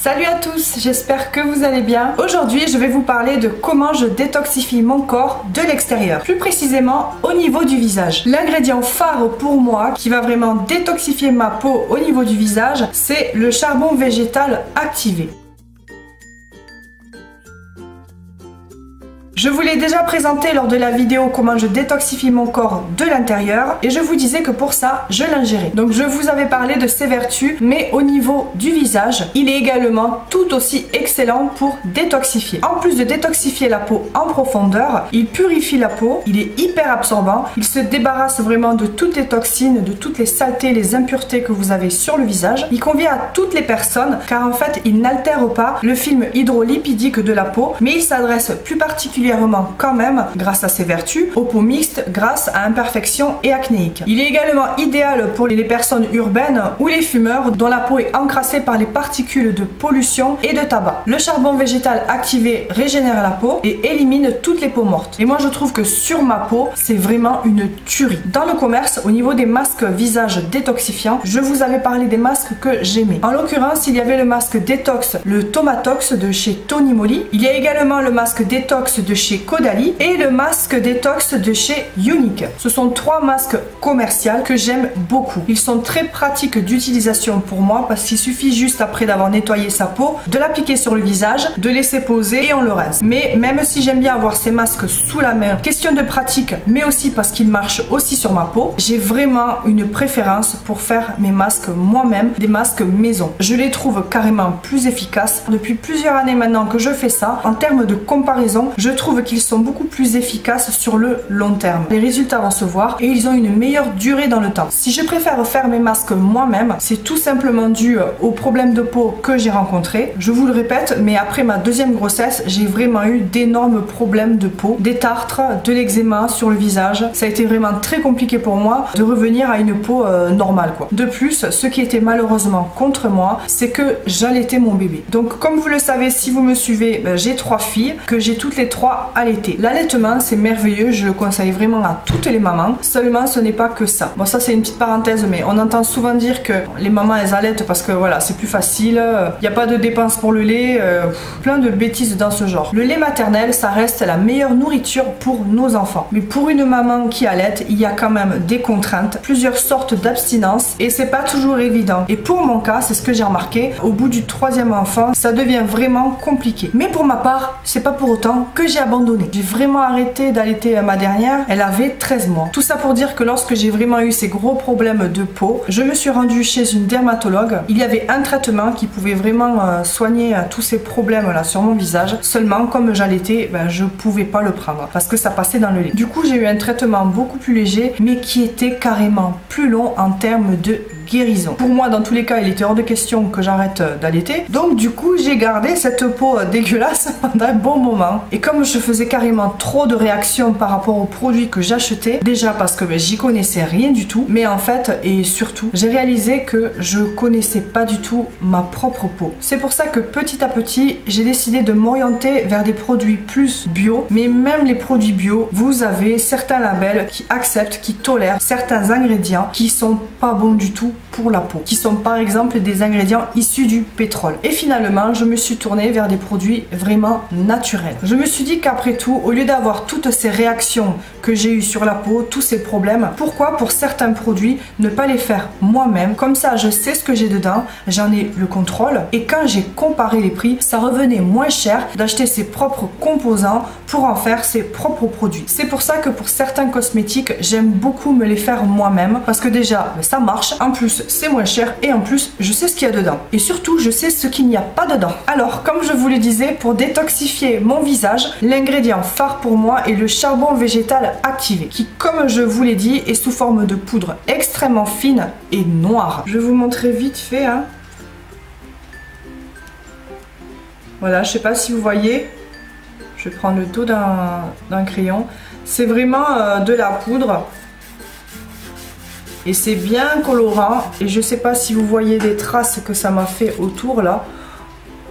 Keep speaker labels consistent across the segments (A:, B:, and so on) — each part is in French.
A: Salut à tous, j'espère que vous allez bien. Aujourd'hui, je vais vous parler de comment je détoxifie mon corps de l'extérieur. Plus précisément, au niveau du visage. L'ingrédient phare pour moi, qui va vraiment détoxifier ma peau au niveau du visage, c'est le charbon végétal activé. Je vous l'ai déjà présenté lors de la vidéo comment je détoxifie mon corps de l'intérieur et je vous disais que pour ça, je l'ingérais. Donc je vous avais parlé de ses vertus, mais au niveau du visage, il est également tout aussi excellent pour détoxifier. En plus de détoxifier la peau en profondeur, il purifie la peau, il est hyper absorbant, il se débarrasse vraiment de toutes les toxines, de toutes les saletés, les impuretés que vous avez sur le visage. Il convient à toutes les personnes car en fait, il n'altère pas le film hydrolipidique de la peau, mais il s'adresse plus particulièrement quand même, grâce à ses vertus, aux peaux mixtes, grâce à imperfections et acnéiques. Il est également idéal pour les personnes urbaines ou les fumeurs dont la peau est encrassée par les particules de pollution et de tabac. Le charbon végétal activé régénère la peau et élimine toutes les peaux mortes. Et moi je trouve que sur ma peau, c'est vraiment une tuerie. Dans le commerce, au niveau des masques visage détoxifiants, je vous avais parlé des masques que j'aimais. En l'occurrence, il y avait le masque détox, le Tomatox de chez Tony Moly. Il y a également le masque détox de chez Caudalie et le masque détox de chez Unique. Ce sont trois masques commerciaux que j'aime beaucoup. Ils sont très pratiques d'utilisation pour moi parce qu'il suffit juste après d'avoir nettoyé sa peau de l'appliquer sur le visage, de laisser poser et on le rince. Mais même si j'aime bien avoir ces masques sous la main, question de pratique, mais aussi parce qu'ils marchent aussi sur ma peau, j'ai vraiment une préférence pour faire mes masques moi-même, des masques maison. Je les trouve carrément plus efficaces. Depuis plusieurs années maintenant que je fais ça, en termes de comparaison, je trouve qu'ils sont beaucoup plus efficaces sur le long terme. Les résultats vont se voir et ils ont une meilleure durée dans le temps. Si je préfère faire mes masques moi-même, c'est tout simplement dû aux problèmes de peau que j'ai rencontrés. Je vous le répète, mais après ma deuxième grossesse, j'ai vraiment eu d'énormes problèmes de peau, des tartres, de l'eczéma sur le visage. Ça a été vraiment très compliqué pour moi de revenir à une peau normale, quoi. De plus, ce qui était malheureusement contre moi, c'est que j'allaitais mon bébé. Donc comme vous le savez, si vous me suivez, j'ai 3 filles, que j'ai toutes les 3 allaiter. L'allaitement c'est merveilleux, je le conseille vraiment à toutes les mamans, seulement ce n'est pas que ça. Bon, ça c'est une petite parenthèse, mais on entend souvent dire que les mamans elles allaitent parce que voilà, c'est plus facile, il n'y a pas de dépenses pour le lait, plein de bêtises dans ce genre. Le lait maternel ça reste la meilleure nourriture pour nos enfants, mais pour une maman qui allaite, il y a quand même des contraintes, plusieurs sortes d'abstinence et c'est pas toujours évident. Et pour mon cas, c'est ce que j'ai remarqué, au bout du 3e enfant, ça devient vraiment compliqué. Mais pour ma part, c'est pas pour autant que j'ai abandonné. J'ai vraiment arrêté d'allaiter ma dernière, elle avait 13 mois. Tout ça pour dire que lorsque j'ai vraiment eu ces gros problèmes de peau, je me suis rendue chez une dermatologue. Il y avait un traitement qui pouvait vraiment soigner tous ces problèmes là sur mon visage. Seulement, comme j'allaitais, je pouvais pas le prendre parce que ça passait dans le lait. Du coup, j'ai eu un traitement beaucoup plus léger, mais qui était carrément plus long en termes de guérison. Pour moi, dans tous les cas, il était hors de question que j'arrête d'allaiter. Donc du coup, j'ai gardé cette peau dégueulasse pendant un bon moment. Et comme je faisais carrément trop de réactions par rapport aux produits que j'achetais, déjà parce que j'y connaissais rien du tout, mais en fait, et surtout, j'ai réalisé que je connaissais pas du tout ma propre peau. C'est pour ça que petit à petit, j'ai décidé de m'orienter vers des produits plus bio. Mais même les produits bio, vous avez certains labels qui acceptent, qui tolèrent certains ingrédients qui sont pas bons du tout pour la peau, qui sont par exemple des ingrédients issus du pétrole. Et finalement, je me suis tournée vers des produits vraiment naturels. Je me suis dit qu'après tout, au lieu d'avoir toutes ces réactions que j'ai eues sur la peau, tous ces problèmes, pourquoi pour certains produits ne pas les faire moi-même? Comme ça, je sais ce que j'ai dedans, j'en ai le contrôle. Et quand j'ai comparé les prix, ça revenait moins cher d'acheter ses propres composants pour en faire ses propres produits. C'est pour ça que pour certains cosmétiques, j'aime beaucoup me les faire moi-même parce que déjà, ça marche. En plus, c'est moins cher et en plus, je sais ce qu'il y a dedans. Et surtout, je sais ce qu'il n'y a pas dedans. Alors, comme je vous le disais, pour détoxifier mon visage, l'ingrédient phare pour moi est le charbon végétal activé, qui, comme je vous l'ai dit, est sous forme de poudre extrêmement fine et noire. Je vais vous montrer vite fait, hein. Voilà, je sais pas si vous voyez. Je vais prendre le dos d'un crayon. C'est vraiment de la poudre. Et c'est bien colorant. Et je sais pas si vous voyez des traces que ça m'a fait autour là.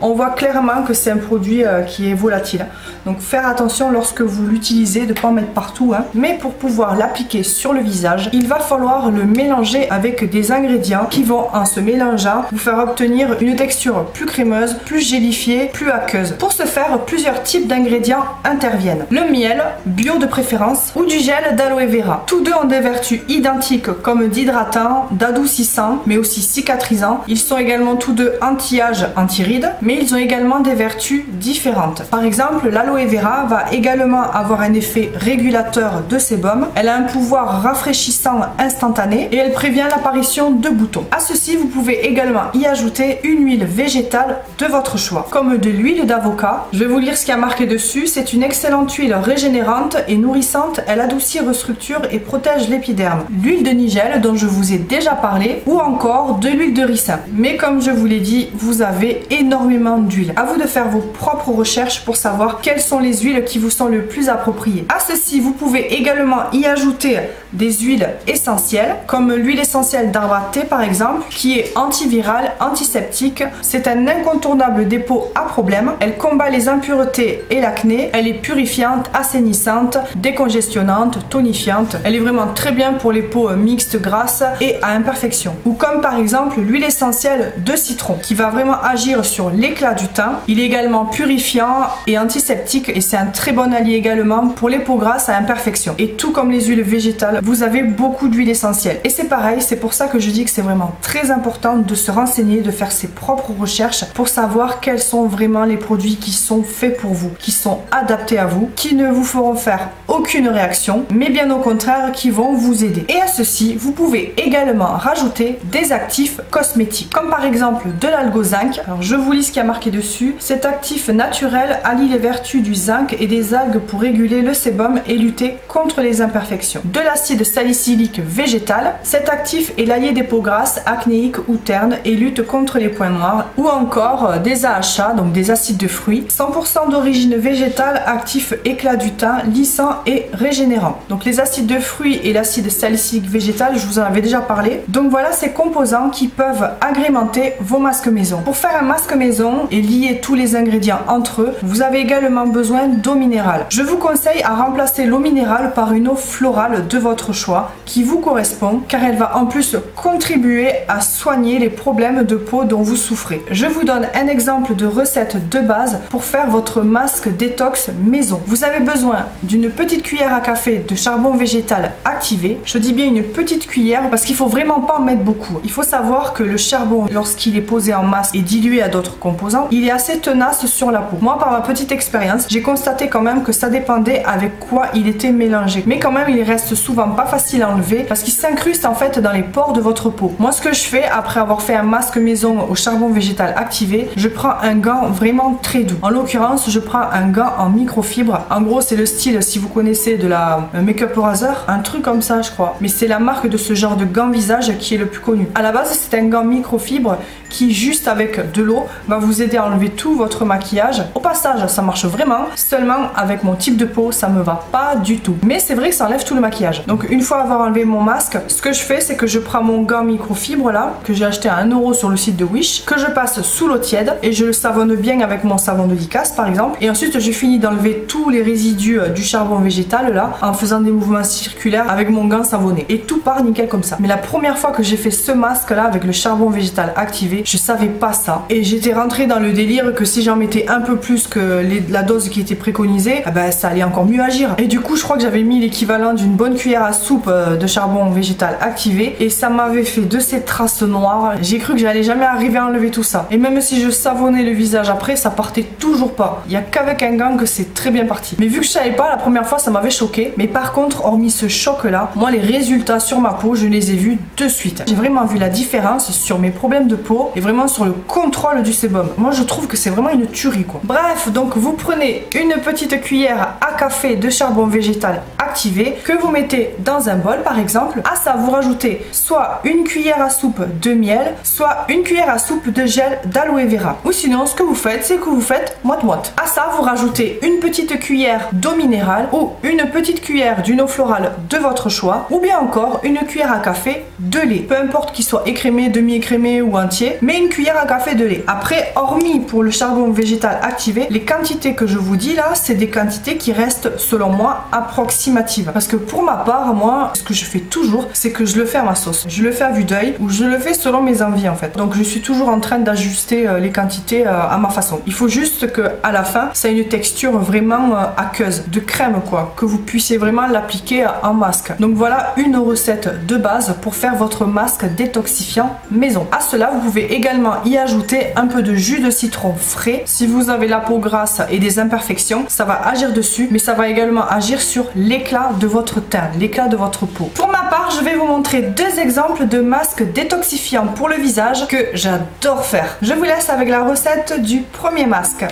A: On voit clairement que c'est un produit qui est volatile. Donc faire attention lorsque vous l'utilisez de ne pas en mettre partout. Mais pour pouvoir l'appliquer sur le visage, il va falloir le mélanger avec des ingrédients qui vont, en se mélangeant, vous faire obtenir une texture plus crémeuse, plus gélifiée, plus aqueuse. Pour ce faire, plusieurs types d'ingrédients interviennent. Le miel, bio de préférence, ou du gel d'aloe vera. Tous deux ont des vertus identiques comme d'hydratant, d'adoucissant, mais aussi cicatrisant. Ils sont également tous deux anti-âge, anti-rides, mais ils ont également des vertus différentes. Par exemple, l'aloe vera va également avoir un effet régulateur de sébum. Elle a un pouvoir rafraîchissant instantané et elle prévient l'apparition de boutons. À ceci, vous pouvez également y ajouter une huile végétale de votre choix, comme de l'huile d'avocat. Je vais vous lire ce qui a marqué dessus. C'est une excellente huile régénérante et nourrissante. Elle adoucit, restructure et protège l'épiderme. L'huile de nigel dont je vous ai déjà parlé, ou encore de l'huile de ricin. Mais comme je vous l'ai dit, vous avez énormément d'huile. À vous de faire vos propres recherches pour savoir quelles sont les huiles qui vous sont le plus appropriées. À ceci, vous pouvez également y ajouter des huiles essentielles, comme l'huile essentielle d'arbre à thé par exemple, qui est antivirale, antiseptique. C'est un incontournable des peaux à problème. Elle combat les impuretés et l'acné. Elle est purifiante, assainissante, décongestionnante, tonifiante. Elle est vraiment très bien pour les peaux mixtes, grasses et à imperfection. Ou comme par exemple l'huile essentielle de citron, qui va vraiment agir sur l'éclat du teint. Il est également purifiant et antiseptique et c'est un très bon allié également pour les peaux grasses à imperfection. Et tout comme les huiles végétales, vous avez beaucoup d'huiles essentielles. Et c'est pareil, c'est pour ça que je dis que c'est vraiment très important de se renseigner, de faire ses propres recherches pour savoir quels sont vraiment les produits qui sont faits pour vous, qui sont adaptés à vous, qui ne vous feront faire aucune réaction, mais bien au contraire qui vont vous aider. Et à ceci, vous pouvez également rajouter des actifs cosmétiques, comme par exemple de l'algo-zinc. Alors je vous lis ce qui a marqué dessus. Cet actif naturel allie les vertus du zinc et des algues pour réguler le sébum et lutter contre les imperfections. De l'acide salicylique végétal. Cet actif est l'allié des peaux grasses, acnéiques ou ternes et lutte contre les points noirs. Ou encore des AHA, donc des acides de fruits. 100% d'origine végétale, actif éclat du teint, lissant et régénérant. Donc les acides de fruits et l'acide salicylique végétal, je vous en avais déjà parlé. Donc voilà ces composants qui peuvent agrémenter vos masques maison. Pour faire un masque maison et lier tous les ingrédients entre eux, vous avez également besoin d'eau minérale. Je vous conseille à remplacer l'eau minérale par une eau florale de votre choix qui vous correspond, car elle va en plus contribuer à soigner les problèmes de peau dont vous souffrez. Je vous donne un exemple de recette de base pour faire votre masque détox maison. Vous avez besoin d'une petite cuillère à café de charbon végétal activé. Je dis bien une petite cuillère parce qu'il faut vraiment pas en mettre beaucoup. Il faut savoir que le charbon, lorsqu'il est posé en masque et dilué à d'autres composants, il est assez tenace sur la peau. Moi, par ma petite expérience, j'ai constaté quand même que ça dépendait avec quoi il était mélangé. Mais quand même, il reste souvent pas facile à enlever parce qu'il s'incruste en fait dans les pores de votre peau. Moi, ce que je fais après avoir fait un masque maison au charbon végétal activé, je prends un gant vraiment très doux. En l'occurrence, je prends un gant en microfibre. En gros, c'est le style, si vous connaissez, de la Make-up Razor, un truc comme ça, je crois. Mais c'est la marque de ce genre de gant visage qui est le plus connu. À la base, c'est un gant microfibre qui, juste avec de l'eau, va vous aider à enlever tout votre maquillage. Au passage, ça marche vraiment. Seulement, avec mon type de peau, ça me va pas du tout. Mais c'est vrai que ça enlève tout le maquillage. Donc, une fois avoir enlevé mon masque, ce que je fais, c'est que je prends mon gant microfibre là, que j'ai acheté à 1 € sur le site de Wish, que je passe sous l'eau tiède et je le savonne bien avec mon savon de Licasse par exemple. Et ensuite, je finis d'enlever tous les résidus du charbon végétal là, en faisant des mouvements circulaires avec mon gant savonné. Et tout part nickel comme ça. Mais la première fois que j'ai fait ce masque là avec le charbon végétal activé, je savais pas ça. Et j'étais rentrée dans le délire que si j'en mettais un peu plus que la dose qui était préconisée, ben, ça allait encore mieux agir. Et du coup, je crois que j'avais mis l'équivalent d'une bonne cuillère à soupe de charbon végétal activé et ça m'avait fait de ces traces noires. J'ai cru que j'allais jamais arriver à enlever tout ça. Et même si je savonnais le visage après, ça partait toujours pas. Il n'y a qu'avec un gant que c'est très bien parti. Mais vu que je savais pas, la première fois, ça m'avait choqué. Mais par contre, hormis ce choc là, moi les résultats sur ma peau, je les ai vus de suite. J'ai vraiment vu la différence sur mes problèmes de peau et vraiment sur le contrôle du sébum. Moi, je trouve que c'est vraiment une tuerie quoi. Bref, donc vous prenez une petite cuillère à café de charbon végétal activé que vous mettez dans un bol par exemple. À ça, vous rajoutez soit une cuillère à soupe de miel, soit une cuillère à soupe de gel d'aloe vera. Ou sinon, ce que vous faites, c'est que vous faites moite-moite. À ça, vous rajoutez une petite cuillère d'eau minérale ou faut une petite cuillère d'une eau florale de votre choix ou bien encore une cuillère à café de lait. Peu importe qu'il soit écrémé, demi-écrémé ou entier, mais une cuillère à café de lait. Après, hormis pour le charbon végétal activé, les quantités que je vous dis là, c'est des quantités qui restent selon moi approximatives. Parce que pour ma part, moi, ce que je fais toujours, c'est que je le fais à ma sauce. Je le fais à vue d'œil ou je le fais selon mes envies en fait. Donc je suis toujours en train d'ajuster les quantités à ma façon. Il faut juste que à la fin, ça ait une texture vraiment aqueuse, de crème quoi, que vous puissiez vraiment l'appliquer en masque. Donc voilà une recette de base pour faire votre masque détoxifiant maison. À cela, vous pouvez également y ajouter un peu de jus de citron frais. Si vous avez la peau grasse et des imperfections, ça va agir dessus, mais ça va également agir sur l'éclat de votre teint, l'éclat de votre peau. Pour ma part, je vais vous montrer deux exemples de masques détoxifiants pour le visage que j'adore faire. Je vous laisse avec la recette du premier masque.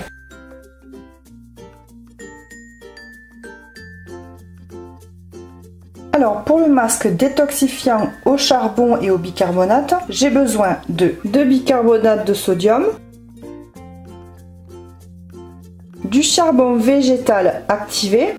A: Alors pour le masque détoxifiant au charbon et au bicarbonate, j'ai besoin de 2 bicarbonates de sodium, du charbon végétal activé,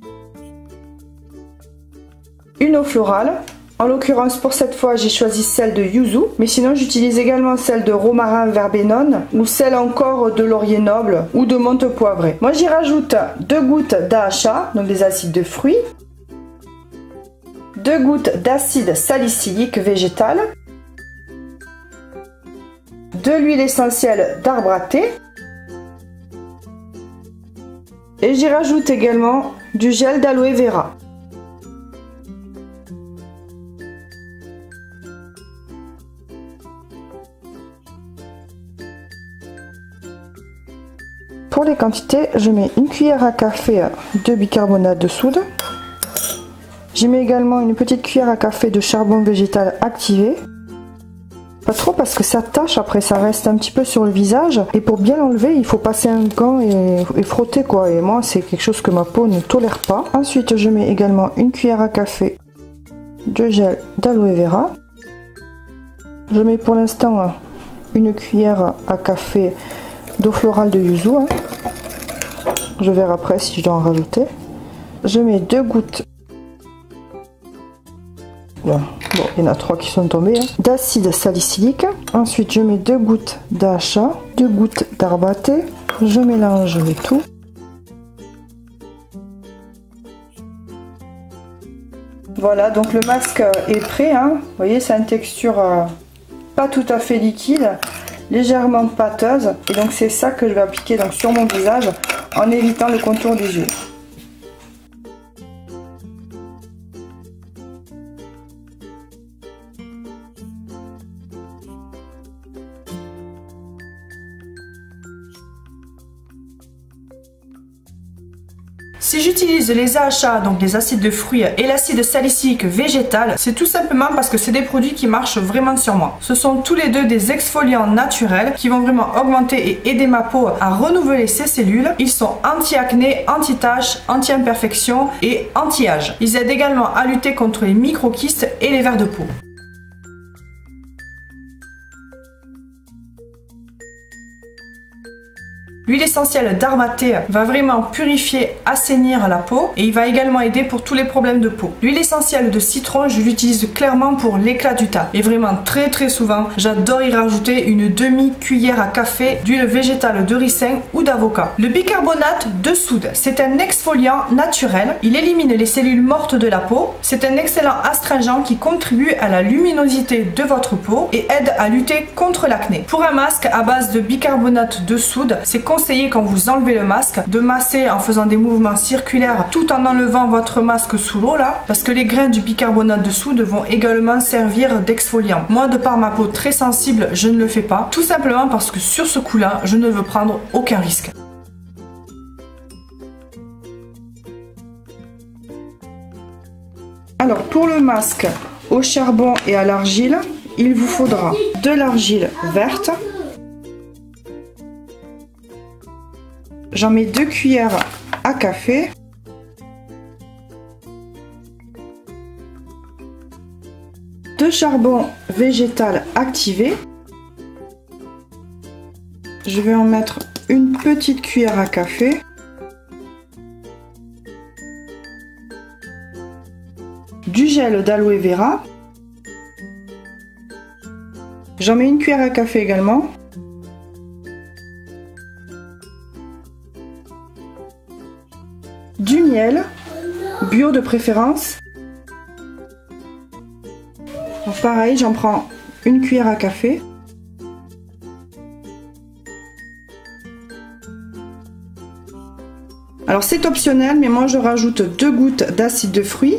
A: une eau florale. En l'occurrence pour cette fois j'ai choisi celle de yuzu, mais sinon j'utilise également celle de romarin verbenone ou celle encore de laurier noble ou de menthe poivrée. Moi j'y rajoute 2 gouttes d'AHA, donc des acides de fruits, 2 gouttes d'acide salicylique végétal, de l'huile essentielle d'arbre à thé et j'y rajoute également du gel d'aloe vera. Pour les quantités, je mets une cuillère à café de bicarbonate de soude. J'y mets également une petite cuillère à café de charbon végétal activé. Pas trop parce que ça tâche, après ça reste un petit peu sur le visage. Et pour bien l'enlever, il faut passer un gant et frotter quoi. Et moi, c'est quelque chose que ma peau ne tolère pas. Ensuite, je mets également une cuillère à café de gel d'aloe vera. Je mets pour l'instant une cuillère à café d'eau florale de yuzu. Je verrai après si je dois en rajouter. Je mets 2 gouttes. Bon, il y en a 3 qui sont tombées. D'acide salicylique. Ensuite, je mets 2 gouttes d'AHA, 2 gouttes d'arbre à thé. Je mélange le tout. Voilà, donc le masque est prêt. Vous voyez, c'est une texture pas tout à fait liquide, légèrement pâteuse. Et donc c'est ça que je vais appliquer donc, sur mon visage en évitant le contour des yeux. Si j'utilise les AHA, donc les acides de fruits et l'acide salicylique végétal, c'est tout simplement parce que c'est des produits qui marchent vraiment sur moi. Ce sont tous les deux des exfoliants naturels qui vont vraiment augmenter et aider ma peau à renouveler ses cellules. Ils sont anti-acné, anti-taches, anti-imperfections et anti-âge. Ils aident également à lutter contre les micro-kystes et les vers de peau. L'huile essentielle d'arbre à thé va vraiment purifier, assainir la peau et il va également aider pour tous les problèmes de peau. L'huile essentielle de citron, je l'utilise clairement pour l'éclat du teint. Et vraiment très souvent, j'adore y rajouter une demi-cuillère à café d'huile végétale de ricin ou d'avocat. Le bicarbonate de soude, c'est un exfoliant naturel. Il élimine les cellules mortes de la peau. C'est un excellent astringent qui contribue à la luminosité de votre peau et aide à lutter contre l'acné. Pour un masque à base de bicarbonate de soude, c'est conseillé quand vous enlevez le masque de masser en faisant des mouvements circulaires tout en enlevant votre masque sous l'eau là, parce que les grains du bicarbonate de soude vont également servir d'exfoliant. Moi, de par ma peau très sensible, je ne le fais pas, tout simplement parce que sur ce coup là, je ne veux prendre aucun risque. Alors pour le masque au charbon et à l'argile, il vous faudra de l'argile verte. J'en mets 2 cuillères à café. De charbon végétal activé. Je vais en mettre une petite cuillère à café. gel d'aloe vera. J'en mets une cuillère à café également. Du miel, bio de préférence. Donc pareil, j'en prends une cuillère à café. Alors c'est optionnel, mais moi je rajoute 2 gouttes d'acide de fruits.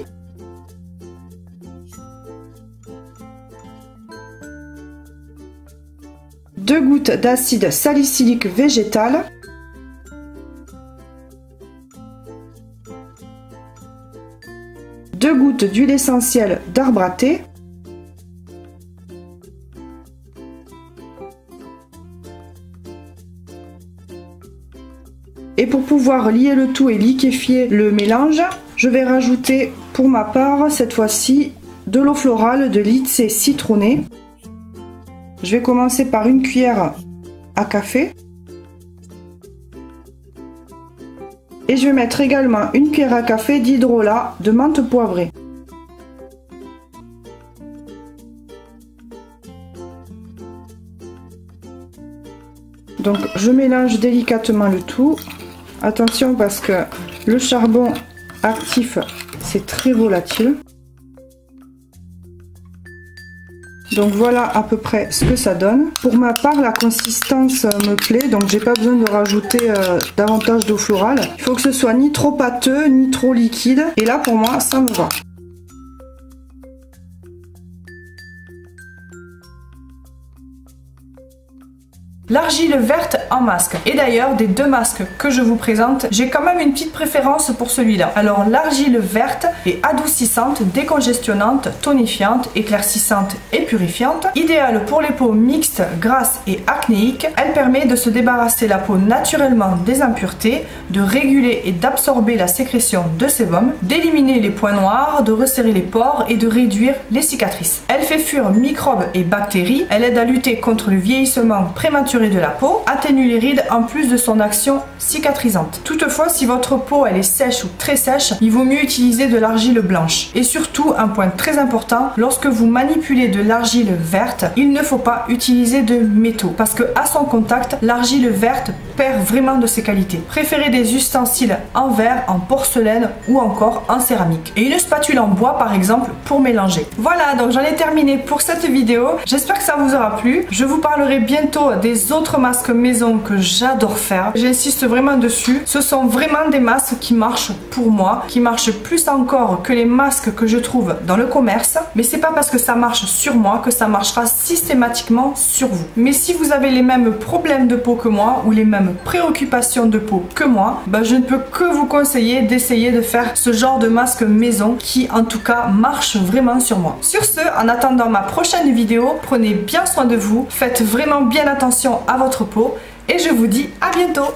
A: Deux gouttes d'acide salicylique végétal. Deux gouttes d'huile essentielle d'arbre à thé. Et pour pouvoir lier le tout et liquéfier le mélange, je vais rajouter pour ma part cette fois-ci de l'eau florale de Litsé citronnée. Je vais commencer par une cuillère à café. Et je vais mettre également une cuillère à café d'hydrolat de menthe poivrée. Donc je mélange délicatement le tout. Attention parce que le charbon actif c'est très volatile. Donc voilà à peu près ce que ça donne. Pour ma part, la consistance me plaît, donc j'ai pas besoin de rajouter davantage d'eau florale. Il faut que ce soit ni trop pâteux, ni trop liquide. Et là, pour moi, ça me va. L'argile verte en masque. Et d'ailleurs, des deux masques que je vous présente, j'ai quand même une petite préférence pour celui-là. Alors l'argile verte est adoucissante, décongestionnante, tonifiante, éclaircissante et purifiante. Idéale pour les peaux mixtes, grasses et acnéiques. Elle permet de se débarrasser la peau naturellement des impuretés, de réguler et d'absorber la sécrétion de sébum, d'éliminer les points noirs, de resserrer les pores et de réduire les cicatrices. Elle fait fuir microbes et bactéries. Elle aide à lutter contre le vieillissement prématuré de la peau, atténue les rides en plus de son action cicatrisante. Toutefois, si votre peau elle est sèche ou très sèche, il vaut mieux utiliser de l'argile blanche. Et surtout, un point très important, lorsque vous manipulez de l'argile verte, il ne faut pas utiliser de métaux parce que à son contact, l'argile verte perd vraiment de ses qualités. Préférez des ustensiles en verre, en porcelaine ou encore en céramique. Et une spatule en bois par exemple pour mélanger. Voilà, donc j'en ai terminé pour cette vidéo. J'espère que ça vous aura plu. Je vous parlerai bientôt des autres masques maison que j'adore faire. J'insiste vraiment dessus. Ce sont vraiment des masques qui marchent pour moi, qui marchent plus encore que les masques que je trouve dans le commerce. Mais c'est pas parce que ça marche sur moi que ça marchera systématiquement sur vous. Mais si vous avez les mêmes problèmes de peau que moi ou les mêmes préoccupations de peau que moi, je ne peux que vous conseiller d'essayer de faire ce genre de masque maison qui en tout cas marche vraiment sur moi. Sur ce, en attendant ma prochaine vidéo, prenez bien soin de vous, faites vraiment bien attention à votre peau et je vous dis à bientôt.